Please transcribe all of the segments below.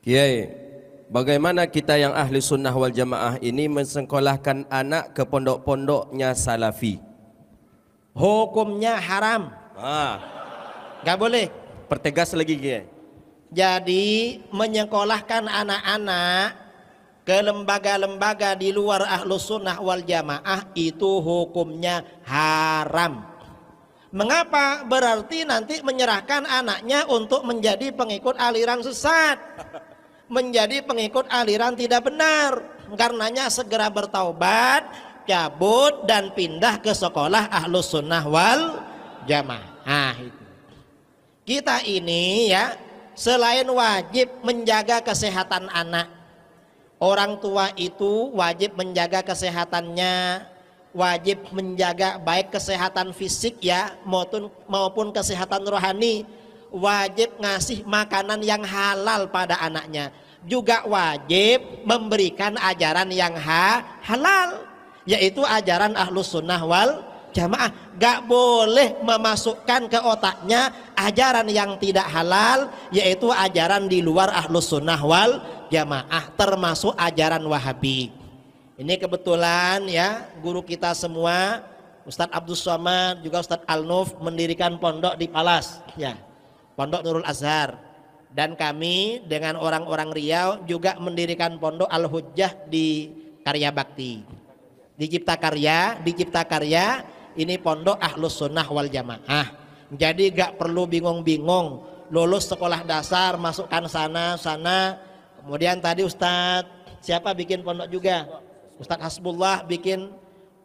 Kiai, bagaimana kita yang ahli sunnah wal jamaah ini mensekolahkan anak ke pondok-pondoknya salafi? Hukumnya haram, gak boleh. Pertegas lagi Kiai. Jadi menyekolahkan anak-anak ke lembaga-lembaga di luar ahlus sunnah wal jamaah itu hukumnya haram. Mengapa? Berarti nanti menyerahkan anaknya untuk menjadi pengikut aliran sesat, menjadi pengikut aliran tidak benar. Karenanya segera bertaubat, cabut dan pindah ke sekolah ahlus sunnah wal jamaah. Kita ini ya, selain wajib menjaga kesehatan anak, orang tua itu wajib menjaga kesehatannya, wajib menjaga baik kesehatan fisik ya maupun kesehatan rohani, wajib ngasih makanan yang halal pada anaknya, juga wajib memberikan ajaran yang halal, yaitu ajaran ahlus sunnah wal jamaah. Gak boleh memasukkan ke otaknya ajaran yang tidak halal, yaitu ajaran di luar ahlus sunnah wal jamaah, termasuk ajaran Wahabi. Ini kebetulan ya, guru kita semua Ustadz Abdul Somad juga Ustadz Al-Nuf mendirikan pondok di Palas ya, Pondok Nurul Azhar, dan kami dengan orang-orang Riau juga mendirikan pondok Al-Hujjah di Karya Bakti, di Cipta Karya ini pondok ahlus sunnah wal jamaah. Jadi gak perlu bingung-bingung, lulus sekolah dasar masukkan sana. Kemudian tadi Ustadz siapa bikin pondok juga, Ustadz Hasbullah bikin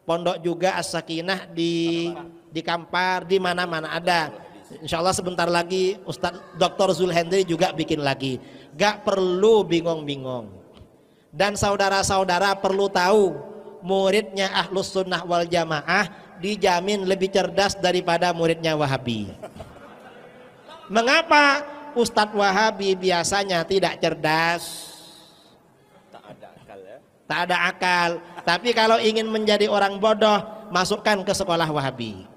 pondok juga As-Sakinah di Kampar, di mana-mana ada. Insya Allah sebentar lagi Ustadz Dr. Zulhendri juga bikin lagi. Gak perlu bingung-bingung. Dan saudara-saudara perlu tahu, muridnya ahlus sunnah wal jamaah dijamin lebih cerdas daripada muridnya Wahabi. Mengapa? Ustadz Wahabi biasanya tidak cerdas, tak ada akal. Tapi kalau ingin menjadi orang bodoh, masukkan ke sekolah Wahabi.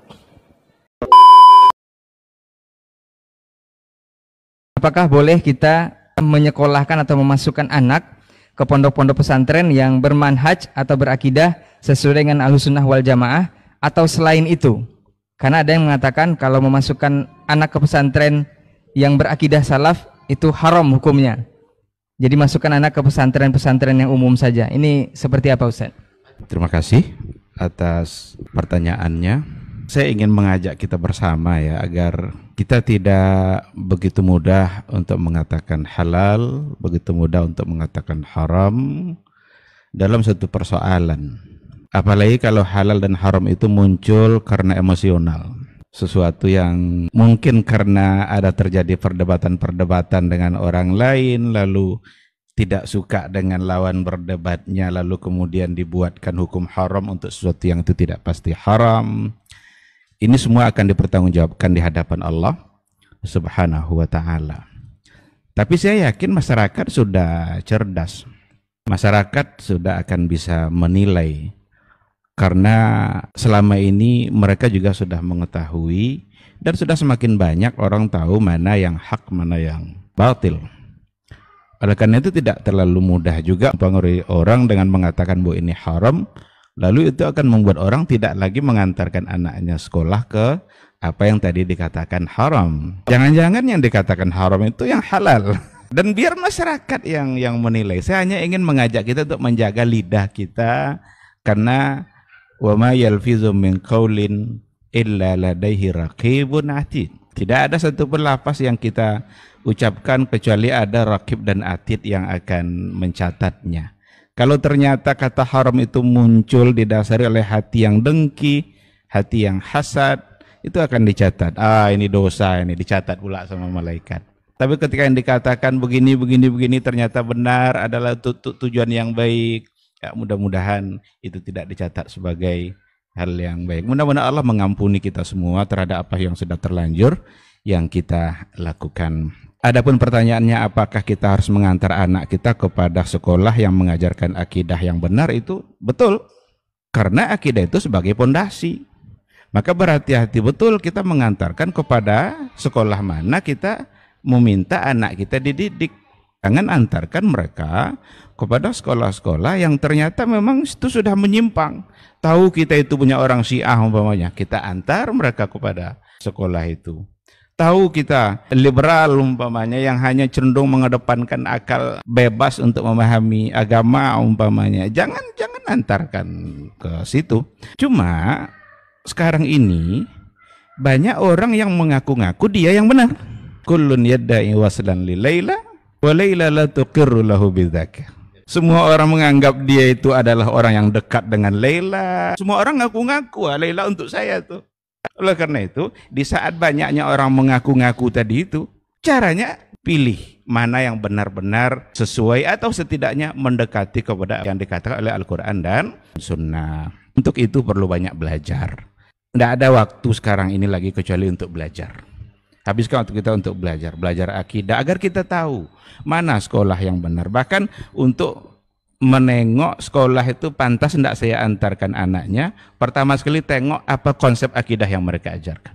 Apakah boleh kita menyekolahkan atau memasukkan anak ke pondok-pondok pesantren yang bermanhaj atau berakidah sesuai dengan Ahlussunnah wal Jamaah, atau selain itu? Karena ada yang mengatakan kalau memasukkan anak ke pesantren yang berakidah salaf itu haram hukumnya. Jadi masukkan anak ke pesantren-pesantren yang umum saja. Ini seperti apa Ustaz? Terima kasih atas pertanyaannya. Saya ingin mengajak kita bersama ya, agar kita tidak begitu mudah untuk mengatakan halal, begitu mudah untuk mengatakan haram dalam satu persoalan. Apalagi kalau halal dan haram itu muncul karena emosional. Sesuatu yang mungkin karena ada terjadi perdebatan-perdebatan dengan orang lain, lalu tidak suka dengan lawan berdebatnya, lalu kemudian dibuatkan hukum haram untuk sesuatu yang itu tidak pasti haram. Ini semua akan dipertanggungjawabkan di hadapan Allah Subhanahu wa ta'ala. Tapi saya yakin masyarakat sudah cerdas. Masyarakat sudah akan bisa menilai, karena selama ini mereka juga sudah mengetahui dan sudah semakin banyak orang tahu mana yang hak, mana yang batil. Oleh karena itu tidak terlalu mudah juga mempengaruhi orang dengan mengatakan bahwa ini haram, lalu itu akan membuat orang tidak lagi mengantarkan anaknya sekolah ke apa yang tadi dikatakan haram. Jangan-jangan yang dikatakan haram itu yang halal. Dan biar masyarakat yang menilai. Saya hanya ingin mengajak kita untuk menjaga lidah kita, karena wa ma yalfizu min qaulin illa ladaihi raqibun atid. Tidak ada satu pun lafaz yang kita ucapkan kecuali ada raqib dan atid yang akan mencatatnya. Kalau ternyata kata haram itu muncul didasari oleh hati yang dengki, hati yang hasad, itu akan dicatat. Ini dosa, ini dicatat pula sama malaikat. Tapi ketika yang dikatakan begini ternyata benar, adalah tujuan yang baik, ya, mudah-mudahan itu tidak dicatat sebagai hal yang baik. Mudah-mudahan Allah mengampuni kita semua terhadap apa yang sudah terlanjur yang kita lakukan. Adapun pertanyaannya, apakah kita harus mengantar anak kita kepada sekolah yang mengajarkan akidah yang benar, itu betul. Karena akidah itu sebagai pondasi. Maka berhati-hati betul kita mengantarkan kepada sekolah mana kita meminta anak kita dididik. Jangan antarkan mereka kepada sekolah-sekolah yang ternyata memang itu sudah menyimpang. Tahu kita itu punya orang Syiah umpamanya, kita antar mereka kepada sekolah itu. Tahu kita liberal umpamanya yang hanya cenderung mengedepankan akal bebas untuk memahami agama umpamanya, jangan antarkan ke situ. Cuma sekarang ini banyak orang yang mengaku-ngaku dia yang benar. Kullun yadda'i waslan li Laila wa Laila la tuqirru lahu bidzaka. Semua orang menganggap dia itu adalah orang yang dekat dengan Laila. Semua orang ngaku-ngaku, Laila untuk saya tuh. Oleh karena itu, di saat banyaknya orang mengaku-ngaku tadi itu, caranya pilih mana yang benar-benar sesuai atau setidaknya mendekati kepada yang dikatakan oleh Al-Quran dan Sunnah. Untuk itu perlu banyak belajar. Tidak ada waktu sekarang ini lagi kecuali untuk belajar. Habiskan waktu kita untuk belajar akidah agar kita tahu mana sekolah yang benar. Bahkan untuk menengok sekolah itu pantas tidak saya antarkan anaknya, pertama sekali tengok apa konsep akidah yang mereka ajarkan,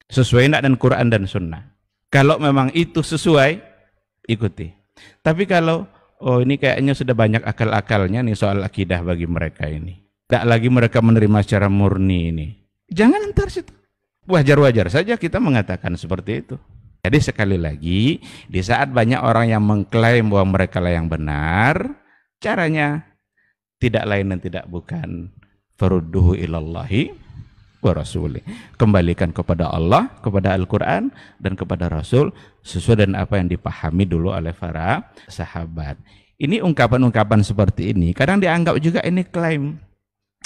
sesuai tidak dengan Quran dan Sunnah. Kalau memang itu sesuai, ikuti. Tapi kalau ini kayaknya sudah banyak akal-akalnya nih soal akidah bagi mereka ini, tidak lagi mereka menerima secara murni ini, jangan antar situ. Wajar-wajar saja kita mengatakan seperti itu. Jadi sekali lagi, di saat banyak orang yang mengklaim bahwa mereka lah yang benar, caranya tidak lain dan tidak bukan farudduhu ilallahi wa rasulih. Kembalikan kepada Allah, kepada Al-Quran dan kepada Rasul sesuai dengan apa yang dipahami dulu oleh para sahabat. Ini ungkapan-ungkapan seperti ini kadang dianggap juga ini klaim.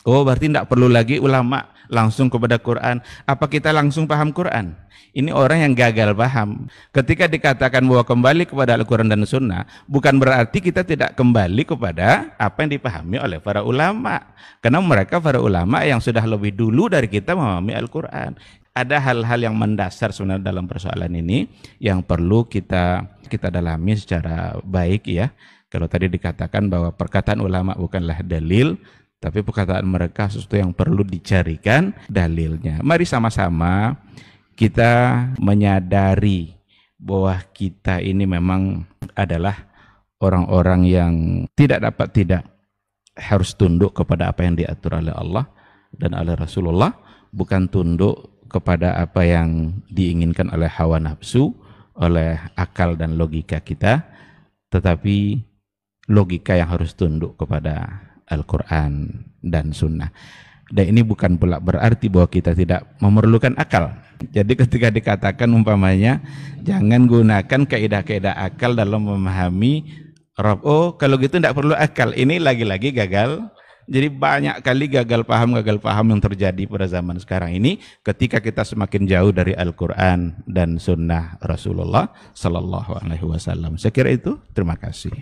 Oh, berarti tidak perlu lagi ulama langsung kepada Quran. Apa kita langsung paham Quran? Ini orang yang gagal paham. Ketika dikatakan bahwa kembali kepada Al-Quran dan Sunnah, bukan berarti kita tidak kembali kepada apa yang dipahami oleh para ulama. Karena mereka para ulama yang sudah lebih dulu dari kita memahami Al-Quran. Ada hal-hal yang mendasar sebenarnya dalam persoalan ini yang perlu kita dalami secara baik ya. Kalau tadi dikatakan bahwa perkataan ulama bukanlah dalil, tapi perkataan mereka sesuatu yang perlu dicarikan dalilnya. Mari sama-sama kita menyadari bahwa kita ini memang adalah orang-orang yang tidak harus tunduk kepada apa yang diatur oleh Allah dan oleh Rasulullah, bukan tunduk kepada apa yang diinginkan oleh hawa nafsu, oleh akal dan logika kita, tetapi logika yang harus tunduk kepada Al-Quran dan Sunnah. Dan ini bukan pula berarti bahwa kita tidak memerlukan akal. Jadi ketika dikatakan umpamanya jangan gunakan kaidah-kaidah akal dalam memahami Rabb. Oh, kalau gitu tidak perlu akal. Ini lagi-lagi gagal. Jadi banyak kali gagal paham yang terjadi pada zaman sekarang ini ketika kita semakin jauh dari Al-Quran dan Sunnah Rasulullah Sallallahu Alaihi Wasallam. Saya kira itu. Terima kasih.